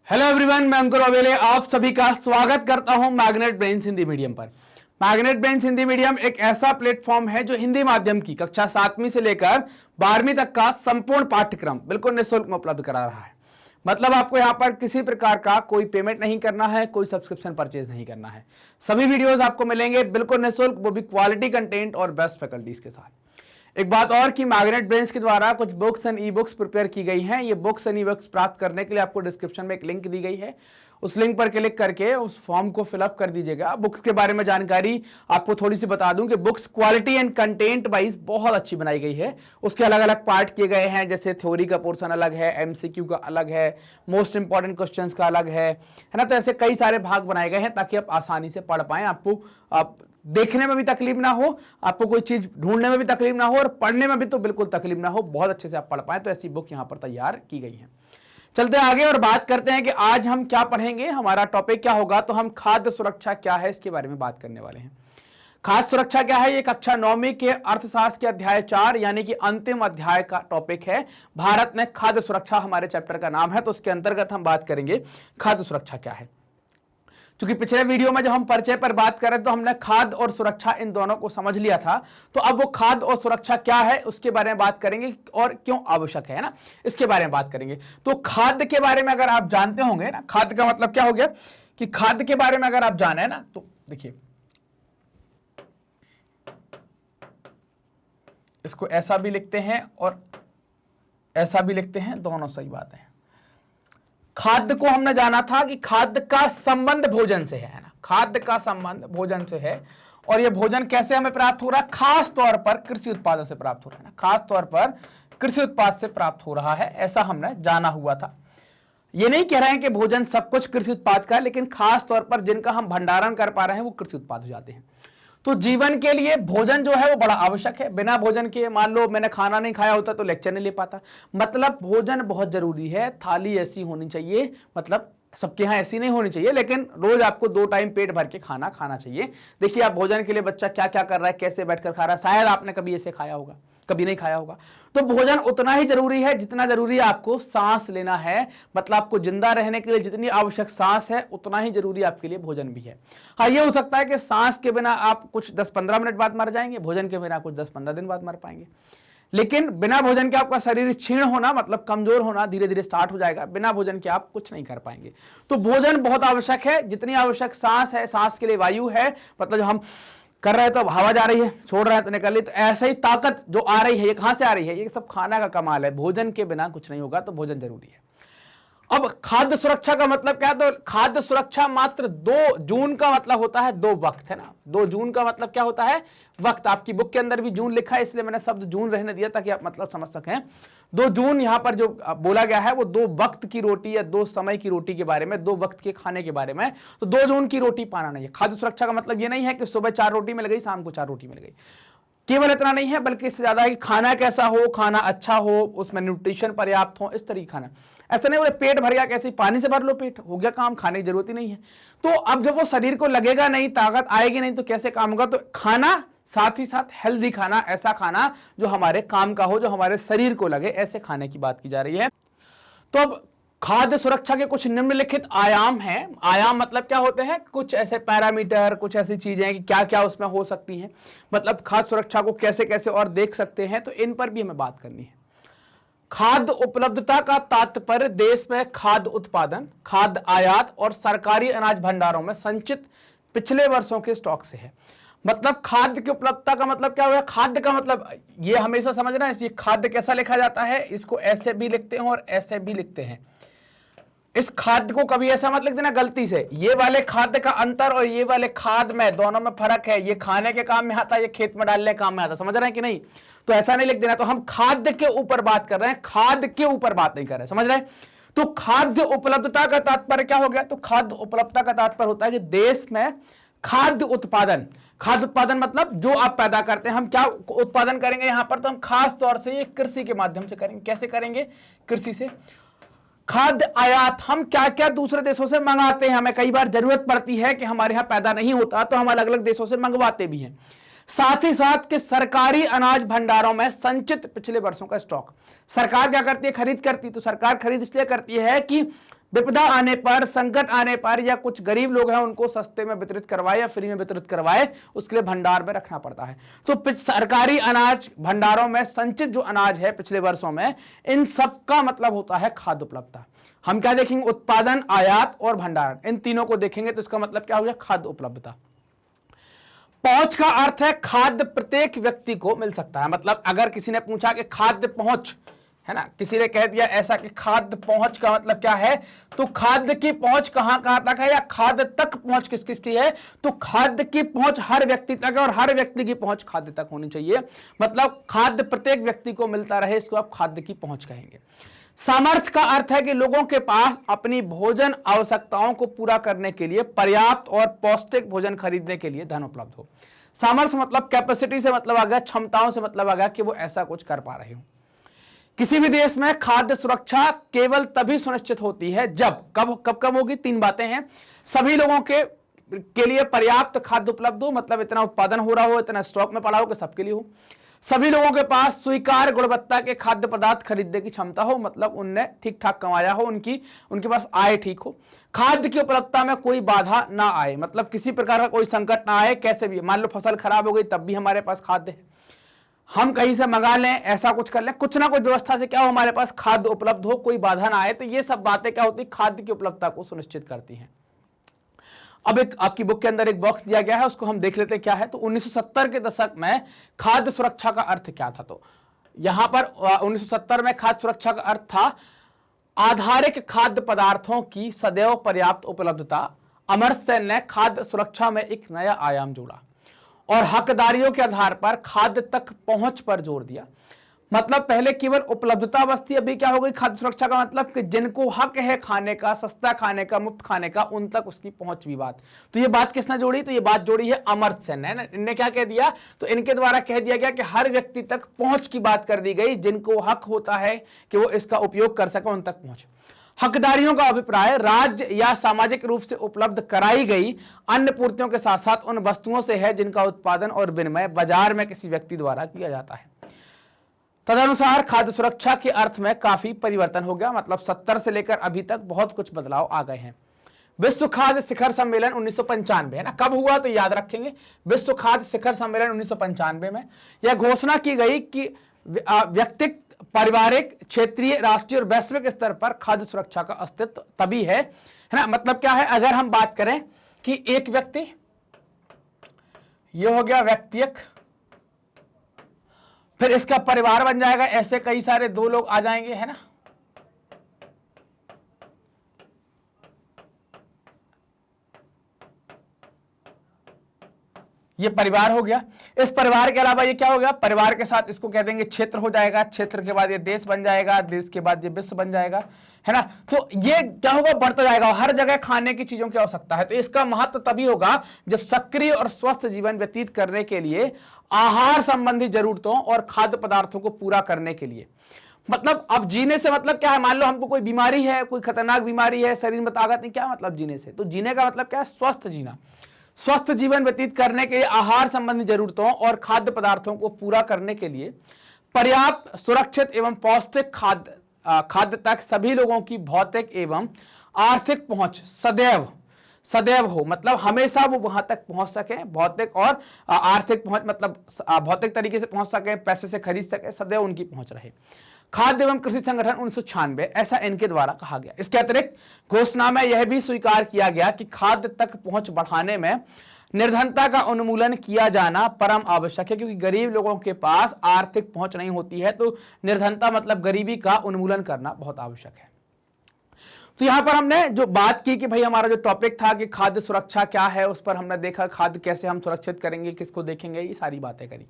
Hello everyone, मैं अंकुर अवेले आप सभी का स्वागत करता हूं मैग्नेट ब्रेन्स हिंदी मीडियम पर। मैग्नेट ब्रेन्स हिंदी मीडियम एक ऐसा प्लेटफॉर्म है जो हिंदी माध्यम की कक्षा 7वीं से लेकर 12वीं तक का संपूर्ण पाठ्यक्रम बिल्कुल निःशुल्क में उपलब्ध करा रहा है। मतलब आपको यहां पर किसी प्रकार का कोई पेमेंट नहीं करना है, कोई सब्सक्रिप्शन परचेज नहीं करना है। सभी वीडियोज आपको मिलेंगे बिल्कुल निःशुल्क, वो भी क्वालिटी कंटेंट और बेस्ट फैकल्टीज के साथ। एक बात और कि मैग्नेट ब्रेन्स के द्वारा कुछ books and e books prepare की गई हैं। ये बुक्स एंड ई बुक्स प्राप्त करने के लिए आपको डिस्क्रिप्शन में एक लिंक दी गई है, उस लिंक पर क्लिक करके उस फॉर्म को फिलअप कर दीजिएगा। बुक्स के बारे में जानकारी आपको थोड़ी सी बता दूं कि books quality and content wise बहुत अच्छी बनाई गई है। उसके अलग अलग पार्ट किए गए हैं, जैसे थ्योरी का पोर्शन अलग है, एमसीक्यू का अलग है, मोस्ट इंपॉर्टेंट क्वेश्चंस का अलग है ना। तो ऐसे कई सारे भाग बनाए गए हैं ताकि आप आसानी से पढ़ पाएं, आपको आप देखने में भी तकलीफ ना हो, आपको कोई चीज ढूंढने में भी तकलीफ ना हो और पढ़ने में भी तो बिल्कुल तकलीफ ना हो, बहुत अच्छे से आप पढ़ पाए। तो ऐसी बुक यहां पर तैयार की गई है। चलते आगे और बात करते हैं कि आज हम क्या पढ़ेंगे, हमारा टॉपिक क्या होगा। तो हम खाद्य सुरक्षा क्या है इसके बारे में बात करने वाले हैं। खाद्य सुरक्षा क्या है, ये कक्षा 9वीं के अर्थशास्त्र के अध्याय 4 यानी कि अंतिम अध्याय का टॉपिक है। भारत में खाद्य सुरक्षा हमारे चैप्टर का नाम है, तो उसके अंतर्गत हम बात करेंगे खाद्य सुरक्षा क्या है। क्योंकि पिछले वीडियो में जब हम परिचय पर बात करें तो हमने खाद्य और सुरक्षा इन दोनों को समझ लिया था। तो अब वो खाद्य और सुरक्षा क्या है उसके बारे में बात करेंगे और क्यों आवश्यक है ना, इसके बारे में बात करेंगे। तो खाद्य के बारे में अगर आप जानते होंगे ना, खाद्य का मतलब क्या हो गया कि खाद्य के बारे में अगर आप जाने ना, तो देखिए इसको ऐसा भी लिखते हैं और ऐसा भी लिखते हैं, दोनों सही बात है। खाद्य को हमने जाना था कि खाद्य का संबंध भोजन से है ना, खाद्य का संबंध भोजन से है। और यह भोजन कैसे हमें प्राप्त हो रहा है, खास तौर पर कृषि उत्पादों से प्राप्त हो रहा है ना, खास तौर पर कृषि उत्पाद से प्राप्त हो रहा है, ऐसा हमने जाना हुआ था। ये नहीं कह रहे हैं कि भोजन सब कुछ कृषि उत्पाद का है, लेकिन खास तौर पर जिनका हम भंडारण कर पा रहे हैं वो कृषि उत्पाद हो जाते हैं। तो जीवन के लिए भोजन जो है वो बड़ा आवश्यक है। बिना भोजन के मान लो मैंने खाना नहीं खाया होता तो लेक्चर नहीं ले पाता। मतलब भोजन बहुत जरूरी है। थाली ऐसी होनी चाहिए, मतलब सबके यहाँ ऐसी नहीं होनी चाहिए, लेकिन रोज आपको 2 टाइम पेट भर के खाना खाना चाहिए। देखिए आप भोजन के लिए बच्चा क्या क्या कर रहा है, कैसे बैठकर खा रहा है, शायद आपने कभी ऐसे खाया होगा, कभी नहीं खाया होगा। तो भोजन उतना ही जरूरी है जितना जरूरी आपको सांस लेना है। मतलब आपको जिंदा रहने के लिए जितनी आवश्यक सांस है उतना ही जरूरी आपके लिए भोजन भी है। हाँ, ये हो सकता है कि सांस के बिना आप कुछ 10-15 मिनट बाद मर जाएंगे, भोजन के बिना कुछ 10-15 दिन बाद मर पाएंगे। लेकिन बिना भोजन के आपका शरीर क्षीण होना, मतलब कमजोर होना धीरे धीरे स्टार्ट हो जाएगा। बिना भोजन के आप कुछ नहीं कर पाएंगे। तो भोजन बहुत आवश्यक है। जितनी आवश्यक सांस है, सांस के लिए वायु है, मतलब जो हम कर रहे हैं तो हवा जा रही है, छोड़ रहे हैं तो निकल रही, तो ऐसे ही ताकत जो आ रही है ये कहां से आ रही है, ये सब खाना का कमाल है। भोजन के बिना कुछ नहीं होगा, तो भोजन जरूरी है। अब खाद्य सुरक्षा का मतलब क्या है, तो खाद्य सुरक्षा मात्र 2 जून का मतलब होता है 2 वक्त, है ना। 2 जून का मतलब क्या होता है, वक्त। आपकी बुक के अंदर भी जून लिखा है, इसलिए मैंने शब्द जून रहने दिया ताकि आप मतलब समझ सकें। 2 जून यहां पर जो बोला गया है वो 2 वक्त की रोटी या 2 समय की रोटी के बारे में, 2 वक्त के खाने के बारे में। तो 2 जून की रोटी पाना नहीं है। खाद्य सुरक्षा का मतलब ये नहीं है कि सुबह 4 रोटी मिल गई, शाम को 4 रोटी मिल गई। केवल इतना नहीं है, बल्कि इससे ज्यादा है कि खाना कैसा हो, खाना अच्छा हो, उसमें न्यूट्रिशन पर्याप्त हो, इस तरीके खाना। ऐसा नहीं बोले पेट भर गया, कैसे पानी से भर लो पेट, हो गया काम, खाने की जरूरत ही नहीं है। तो अब जब वो शरीर को लगेगा नहीं, ताकत आएगी नहीं, तो कैसे काम होगा। तो खाना साथ ही साथ हेल्दी खाना, ऐसा खाना जो हमारे काम का हो, जो हमारे शरीर को लगे, ऐसे खाने की बात की जा रही है। तो अब खाद्य सुरक्षा के कुछ निम्नलिखित आयाम हैं। आयाम मतलब क्या होते हैं, कुछ ऐसे पैरामीटर, कुछ ऐसी चीजें कि क्या क्या उसमें हो सकती हैं, मतलब खाद्य सुरक्षा को कैसे कैसे और देख सकते हैं, तो इन पर भी हमें बात करनी है। खाद्य उपलब्धता का तात्पर्य देश में खाद्य उत्पादन, खाद्य आयात और सरकारी अनाज भंडारों में संचित पिछले वर्षों के स्टॉक से है। मतलब खाद्य की उपलब्धता का मतलब क्या हुआ, खाद्य का मतलब ये हमेशा समझना है। ये खाद्य कैसा लिखा जाता है, इसको ऐसे भी लिखते हैं और ऐसे भी लिखते हैं। इस खाद्य को कभी ऐसा मत लिख देना गलती से, ये वाले खाद्य का अंतर और ये वाले खाद्य में, दोनों में फर्क है। ये खाने के काम में आता है, ये खेत में डालने के काम में आता है, समझ रहे हैं कि नहीं। तो ऐसा नहीं लिख देना। तो हम खाद्य के ऊपर बात कर रहे हैं, खाद्य के ऊपर बात नहीं कर रहे, समझ रहे हैं। तो खाद्य उपलब्धता का तात्पर्य क्या हो गया, तो खाद्य उपलब्धता का तात्पर्य होता है कि देश में खाद्य उत्पादन। खाद्य उत्पादन मतलब जो आप पैदा करते हैं। हम क्या उत्पादन करेंगे यहां पर, तो हम खास तौर से ये कृषि के माध्यम से करेंगे। कैसे करेंगे, कृषि से। खाद्य आयात, हम क्या क्या दूसरे देशों से मंगाते हैं, हमें कई बार जरूरत पड़ती है कि हमारे यहां पैदा नहीं होता, तो हम अलग अलग देशों से मंगवाते भी हैं। साथ ही साथ के सरकारी अनाज भंडारों में संचित पिछले वर्षों का स्टॉक। सरकार क्या करती है, खरीद करती है। तो सरकार खरीद इसलिए करती है कि विपदा आने पर, संकट आने पर, या कुछ गरीब लोग हैं उनको सस्ते में वितरित करवाए या फ्री में वितरित करवाए, उसके लिए भंडार में रखना पड़ता है। तो सरकारी अनाज भंडारों में संचित जो अनाज है पिछले वर्षों में, इन सब का मतलब होता है खाद्य उपलब्धता। हम क्या देखेंगे? उत्पादन, आयात और भंडारण, इन तीनों को देखेंगे तो इसका मतलब क्या हो गया? खाद्य उपलब्धता। पहुंच का अर्थ है खाद्य प्रत्येक व्यक्ति को मिल सकता है। मतलब अगर किसी ने पूछा कि खाद्य पहुंच है ना, किसी ने कह दिया ऐसा कि खाद्य पहुंच का मतलब क्या है, तो खाद्य की पहुंच कहां कहां तक है, या खाद्य तक पहुंच किस किस की है, तो खाद्य की पहुंच हर व्यक्ति तक है और हर व्यक्ति की पहुंच खाद्य तक होनी चाहिए। मतलब खाद्य प्रत्येक व्यक्ति को मिलता रहे, इसको आप खाद्य की पहुंच कहेंगे। सामर्थ्य का अर्थ है कि लोगों के पास अपनी भोजन आवश्यकताओं को पूरा करने के लिए पर्याप्त और पौष्टिक भोजन खरीदने के लिए धन उपलब्ध हो। सामर्थ्य मतलब कैपेसिटी से मतलब आ गया, क्षमताओं से मतलब आ गया कि वो ऐसा कुछ कर पा रहे हो। किसी भी देश में खाद्य सुरक्षा केवल तभी सुनिश्चित होती है जब, कब होगी? तीन बातें हैं। सभी लोगों के लिए पर्याप्त खाद्य उपलब्ध हो, मतलब इतना उत्पादन हो रहा हो, इतना स्टॉक में पड़ा हो कि सबके लिए हो। सभी लोगों के पास स्वीकार्य गुणवत्ता के खाद्य पदार्थ खरीदने की क्षमता हो, मतलब उनने ठीक ठाक कमाया हो, उनके पास आय ठीक हो। खाद्य की उपलब्धता में कोई बाधा ना आए, मतलब किसी प्रकार का कोई संकट ना आए, कैसे भी, मान लो फसल खराब हो गई तब भी हमारे पास खाद्य है, हम कहीं से मंगा लें, ऐसा कुछ कर लें, कुछ ना कुछ व्यवस्था से क्या हो, हमारे पास खाद्य उपलब्ध हो, कोई बाधा ना आए। तो ये सब बातें क्या होती, खाद्य की उपलब्धता को सुनिश्चित करती हैं। अब एक आपकी बुक के अंदर एक बॉक्स दिया गया है, उसको हम देख लेते हैं क्या है। तो 1970 के दशक में खाद्य सुरक्षा का अर्थ क्या था? तो यहां पर 1970 में खाद्य सुरक्षा का अर्थ था आधारिक खाद्य पदार्थों की सदैव पर्याप्त उपलब्धता। अमर्त्य सेन ने खाद्य सुरक्षा में एक नया आयाम जोड़ा और हकदारियों के आधार पर खाद्य तक पहुंच पर जोर दिया। मतलब पहले केवल उपलब्धता बस थी, अभी क्या हो गई? खाद्य सुरक्षा का मतलब कि जिनको हक है खाने का, सस्ता खाने का, मुफ्त खाने का, उन तक उसकी पहुंच भी बात। तो ये बात किसने जोड़ी? तो ये बात जोड़ी है अमर्त्य सेन ने। इनने क्या कह दिया? तो इनके द्वारा कह दिया गया कि हर व्यक्ति तक पहुंच की बात कर दी गई, जिनको हक होता है कि वो इसका उपयोग कर सके, उन तक पहुंच। हकदारियों का अभिप्राय राज्य या सामाजिक रूप से उपलब्ध कराई गई अन्य पूर्तियों के साथ साथ उन वस्तुओं से है जिनका उत्पादन और विनिमय बाजार में किसी व्यक्ति द्वारा किया जाता है। तदनुसार खाद्य सुरक्षा के अर्थ में काफी परिवर्तन हो गया। मतलब 70 से लेकर अभी तक बहुत कुछ बदलाव आ गए हैं। विश्व खाद्य शिखर सम्मेलन 1995 है ना, कब हुआ? तो याद रखेंगे, विश्व खाद्य शिखर सम्मेलन 1995 में यह घोषणा की गई कि व्यक्तिगत, पारिवारिक, क्षेत्रीय, राष्ट्रीय और वैश्विक स्तर पर खाद्य सुरक्षा का अस्तित्व तभी है ना। मतलब क्या है? अगर हम बात करें कि एक व्यक्ति, ये हो गया व्यक्तिगत, फिर इसका परिवार बन जाएगा, ऐसे कई सारे दो लोग आ जाएंगे, है ना। ये परिवार हो गया। इस परिवार के अलावा ये क्या हो गया? परिवार के साथ इसको कह देंगे क्षेत्र हो जाएगा, क्षेत्र के बाद ये देश बन जाएगा, देश के बाद ये विश्व बन जाएगा, है ना। तो ये क्या होगा? बढ़ता जाएगा, हर जगह खाने की चीजों की आवश्यकता है। तो इसका महत्व तभी होगा जब सक्रिय और स्वस्थ जीवन व्यतीत करने के लिए आहार संबंधी जरूरतों और खाद्य पदार्थों को पूरा करने के लिए, मतलब अब जीने से मतलब क्या है? मान लो हमको कोई बीमारी है, कोई खतरनाक बीमारी है, शरीर में ताकत नहीं, क्या मतलब जीने से? तो जीने का मतलब क्या है? स्वस्थ जीना। स्वस्थ जीवन व्यतीत करने के लिए आहार संबंधी जरूरतों और खाद्य पदार्थों को पूरा करने के लिए पर्याप्त, सुरक्षित एवं पौष्टिक खाद्य तक सभी लोगों की भौतिक एवं आर्थिक पहुंच सदैव हो। मतलब हमेशा वो वहां तक पहुंच सके, भौतिक और आर्थिक पहुंच, मतलब भौतिक तरीके से पहुंच सके, पैसे से खरीद सके, सदैव उनकी पहुंच रहे। खाद्य एवं कृषि संगठन 1996, ऐसा इनके द्वारा कहा गया। इसके अतिरिक्त घोषणा में यह भी स्वीकार किया गया कि खाद्य तक पहुंच बढ़ाने में निर्धनता का उन्मूलन किया जाना परम आवश्यक है, क्योंकि गरीब लोगों के पास आर्थिक पहुंच नहीं होती है, तो निर्धनता मतलब गरीबी का उन्मूलन करना बहुत आवश्यक है। तो यहां पर हमने जो बात की कि भाई हमारा जो टॉपिक था कि खाद्य सुरक्षा क्या है, उस पर हमने देखा खाद्य कैसे हम सुरक्षित करेंगे, किसको देखेंगे, ये सारी बातें करी।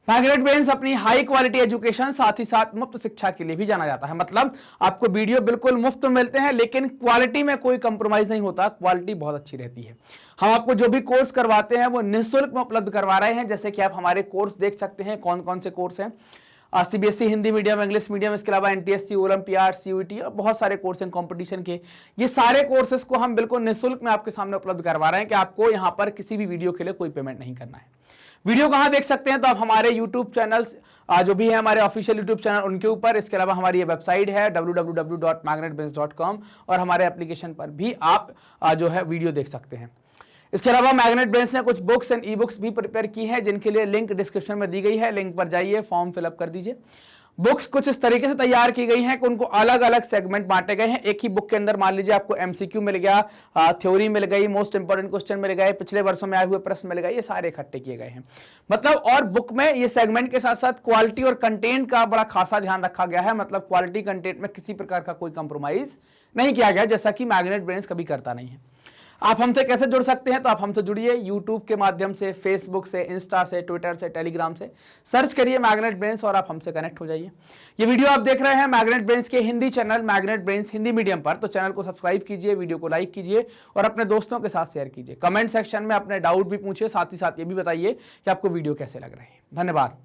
मार्गरेट बेन्स अपनी हाई क्वालिटी एजुकेशन, साथ ही साथ मुफ्त शिक्षा के लिए भी जाना जाता है। मतलब आपको वीडियो बिल्कुल मुफ्त मिलते हैं, लेकिन क्वालिटी में कोई कंप्रोमाइज नहीं होता, क्वालिटी बहुत अच्छी रहती है। हम आपको जो भी कोर्स करवाते हैं वो निःशुल्क में उपलब्ध करवा रहे हैं। जैसे कि आप हमारे कोर्स देख सकते हैं, कौन कौन से कोर्स हैं। CBSE Hindi medium, English medium, इसके अलावा एनटीएससी, ओलंपियाड, सीयूईटी और बहुत सारे कोर्स हैं कंपटीशन के। ये सारे कोर्सेज को हम बिल्कुल निःशुल्क में आपके सामने उपलब्ध करवा रहे हैं कि आपको यहाँ पर किसी भी वीडियो के लिए कोई पेमेंट नहीं करना है। वीडियो कहाँ देख सकते हैं, तो आप हमारे यूट्यूब चैनल जो भी है हमारे ऑफिशियल यूट्यूब चैनल उनके ऊपर, इसके अलावा हमारी ये वेबसाइट है www.magnetbrains.com और हमारे एप्लीकेशन पर भी आप जो है वीडियो देख सकते हैं। इसके अलावा मैग्नेट ब्रेन्स ने कुछ बुक्स एंड ई बुक्स भी प्रिपेयर की है, जिनके लिए लिंक डिस्क्रिप्शन में दी गई है, लिंक पर जाइए, फॉर्म फिलअप कर दीजिए। बुक्स कुछ इस तरीके से तैयार की गई हैं कि उनको अलग अलग सेगमेंट बांटे गए हैं। एक ही बुक के अंदर मान लीजिए आपको एमसीक्यू मिल गया, थ्योरी मिल गई, मोस्ट इंपोर्टेंट क्वेश्चन मिल गए, पिछले वर्षों में आए हुए प्रश्न मिल गए, ये सारे इकट्ठे किए गए हैं। मतलब और बुक में ये सेगमेंट के साथ साथ क्वालिटी और कंटेंट का बड़ा खासा ध्यान रखा गया है। मतलब क्वालिटी कंटेंट में किसी प्रकार का कोई कंप्रोमाइज नहीं किया गया, जैसा कि मैग्नेट ब्रेन्स कभी करता नहीं है। आप हमसे कैसे जुड़ सकते हैं, तो आप हमसे जुड़िए यूट्यूब के माध्यम से, फेसबुक से, इंस्टा से, ट्विटर से, टेलीग्राम से, सर्च करिए मैग्नेट ब्रेन्स और आप हमसे कनेक्ट हो जाइए। ये वीडियो आप देख रहे हैं मैग्नेट ब्रेन्स के Hindi channel magnet brains Hindi medium पर, तो चैनल को सब्सक्राइब कीजिए, वीडियो को लाइक कीजिए और अपने दोस्तों के साथ शेयर कीजिए। कमेंट सेक्शन में अपने डाउट भी पूछिए, साथ ही साथ ये भी बताइए कि आपको वीडियो कैसे लग रहे हैं। धन्यवाद।